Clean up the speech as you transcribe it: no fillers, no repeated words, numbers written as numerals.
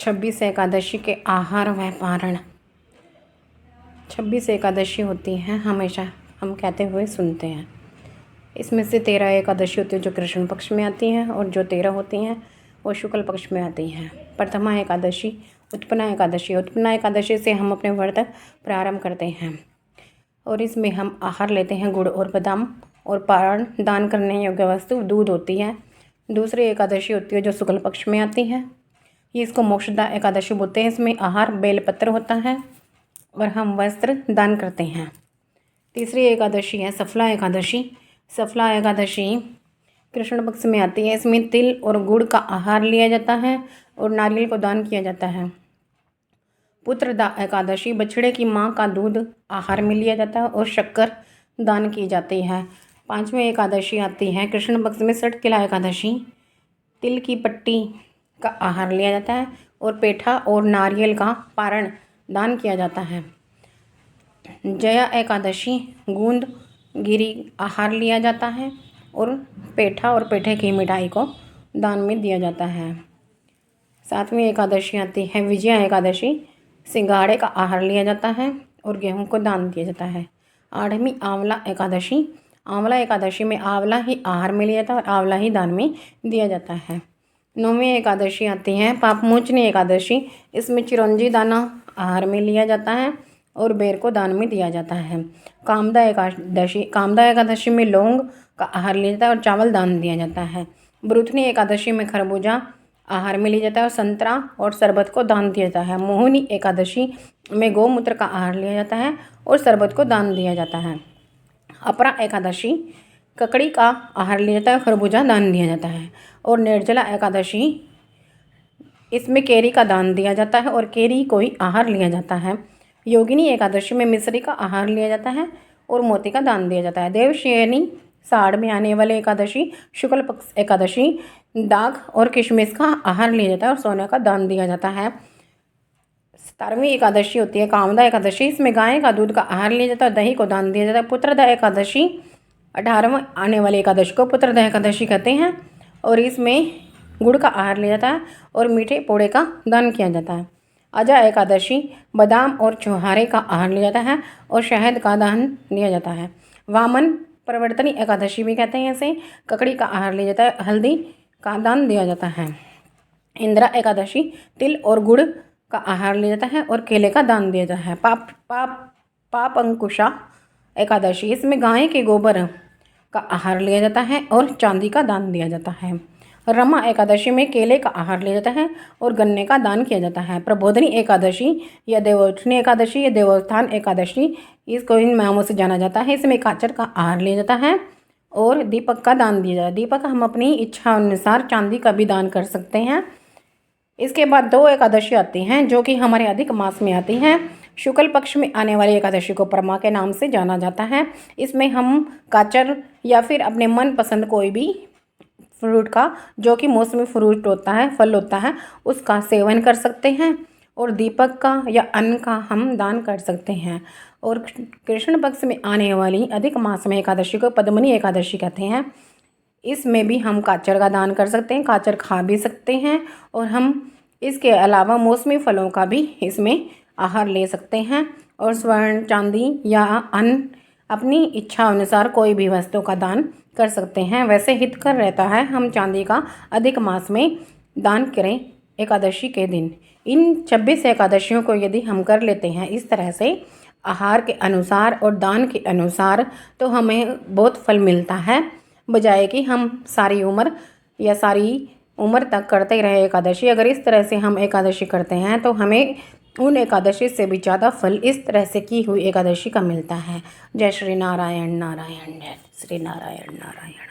26 एकादशी के आहार व पारण। 26 एकादशी होती हैं, हमेशा हम कहते हुए सुनते हैं। इसमें से 13 एकादशी होती है जो कृष्ण पक्ष में आती हैं, और जो 13 होती हैं वो शुक्ल पक्ष में आती हैं। प्रथमा एकादशी उत्पन्ना एकादशी। उत्पन्ना एकादशी से हम अपने व्रत प्रारंभ करते हैं, और इसमें हम आहार लेते हैं गुड़ और बादाम, और पारण दान करने योग्य वस्तु दूध होती है। दूसरी एकादशी होती है जो शुक्ल पक्ष में आती है, ये इसको मोक्षदा एकादशी बोलते हैं। इसमें आहार बेलपत्र होता है और हम वस्त्र दान करते हैं। तीसरी एकादशी है सफला एकादशी। सफला एकादशी कृष्ण पक्ष में आती है। इसमें तिल और गुड़ का आहार लिया जाता है और नारियल को दान किया जाता है। पुत्रदा एकादशी बछड़े की माँ का दूध आहार में लिया जाता है और शक्कर दान की जाती है। पांचवी एकादशी आती है कृष्ण पक्ष में षटकिला एकादशी। तिल की पट्टी का आहार लिया जाता है और पेठा और नारियल का पारण दान किया जाता है। जया एकादशी गूंद गिरी आहार लिया जाता है और पेठा और पेठे की मिठाई को दान में दिया जाता है। सातवीं एकादशी आती है विजया एकादशी। सिंघाड़े का आहार लिया जाता है और गेहूं को दान दिया जाता है। आठवीं आंवला एकादशी। आंवला एकादशी में आंवला ही आहार में लिया जाता है और आंवला ही दान में दिया जाता है। नौवीं एकादशी आती है पापमोचनी एकादशी। इसमें चिरौंजी दाना आहार में लिया जाता है और बेर को दान में दिया जाता है। कामदा एकादशी। कामदा एकादशी में लौंग का आहार लिया जाता है और चावल दान दिया जाता है। ब्रुथनी एकादशी में खरबूजा आहार में लिया जाता है और संतरा और शरबत को दान दिया जाता है। मोहिनी एकादशी में गौमूत्र का आहार लिया जाता है और शरबत को दान दिया जाता है। अपरा एकादशी ककड़ी का आहार लिया जाता है, खरबूजा दान दिया जाता है। और निर्जला एकादशी इसमें केरी का दान दिया जाता है और केरी को ही आहार लिया जाता है। योगिनी एकादशी में मिश्री का आहार लिया जाता है और मोती का दान दिया जाता है। देवशयनी साढ़ में आने वाली एकादशी शुक्ल पक्ष एकादशी दाग और किशमिश का आहार लिया जाता है और सोने का दान दिया जाता है। 17वीं एकादशी होती है कामदा एकादशी। इसमें गाय का दूध का आहार लिया जाता है, दही को दान दिया जाता है। पुत्रदा एकादशी 18वां आने वाली एकादशी को पुत्रदा एकादशी कहते हैं, और इसमें गुड़ का आहार लिया जाता है और मीठे पोड़े का दान किया जाता है। अजा एकादशी बादाम और छुहारे का आहार लिया जाता है और शहद का दान दिया जाता है। वामन परिवर्तनी एकादशी भी कहते हैं इसे। ककड़ी का आहार लिया जाता है, हल्दी का दान दिया जाता है। इंदिरा एकादशी तिल और गुड़ का आहार लिया जाता है और केले का दान दिया जाता है। पाप अंकुशा एकादशी। इसमें गाय के गोबर का आहार लिया जाता है और चांदी का दान दिया जाता है। रमा एकादशी में केले का आहार लिया जाता है और गन्ने का दान किया जाता है। प्रबोधनी एकादशी या देवोत्थानी एकादशी या देवोत्थान एकादशी, इसको इन नामों से जाना जाता है। इसमें काचर का आहार लिया जाता है और दीपक का दान दिया जाता है। दीपक हम अपनी इच्छा अनुसार चांदी का भी दान कर सकते हैं। इसके बाद 2 एकादशी आती हैं जो कि हमारे अधिक मास में आती हैं। शुक्ल पक्ष में आने वाली एकादशी को परमा के नाम से जाना जाता है। इसमें हम काचर या फिर अपने मनपसंद कोई भी फ्रूट का, जो कि मौसमी फ्रूट होता है, फल होता है, उसका सेवन कर सकते हैं और दीपक का या अन्न का हम दान कर सकते हैं। और कृष्ण पक्ष में आने वाली अधिक मास में एकादशी को पद्मनी एकादशी कहते हैं। इसमें भी हम काचर का दान कर सकते हैं, काचर खा भी सकते हैं, और हम इसके अलावा मौसमी फलों का भी इसमें आहार ले सकते हैं। और स्वर्ण चांदी या अन्न अपनी इच्छा अनुसार कोई भी वस्तु का दान कर सकते हैं। वैसे हितकर रहता है हम चांदी का अधिक मास में दान करें एकादशी के दिन। इन 26 एकादशियों को यदि हम कर लेते हैं इस तरह से आहार के अनुसार और दान के अनुसार, तो हमें बहुत फल मिलता है, बजाय कि हम सारी उम्र तक करते ही रहे एकादशी। अगर इस तरह से हम एकादशी करते हैं तो हमें उन एकादशी से भी ज़्यादा फल इस तरह से की हुई एकादशी का मिलता है। जय श्री नारायण नारायण, जय श्री नारायण नारायण।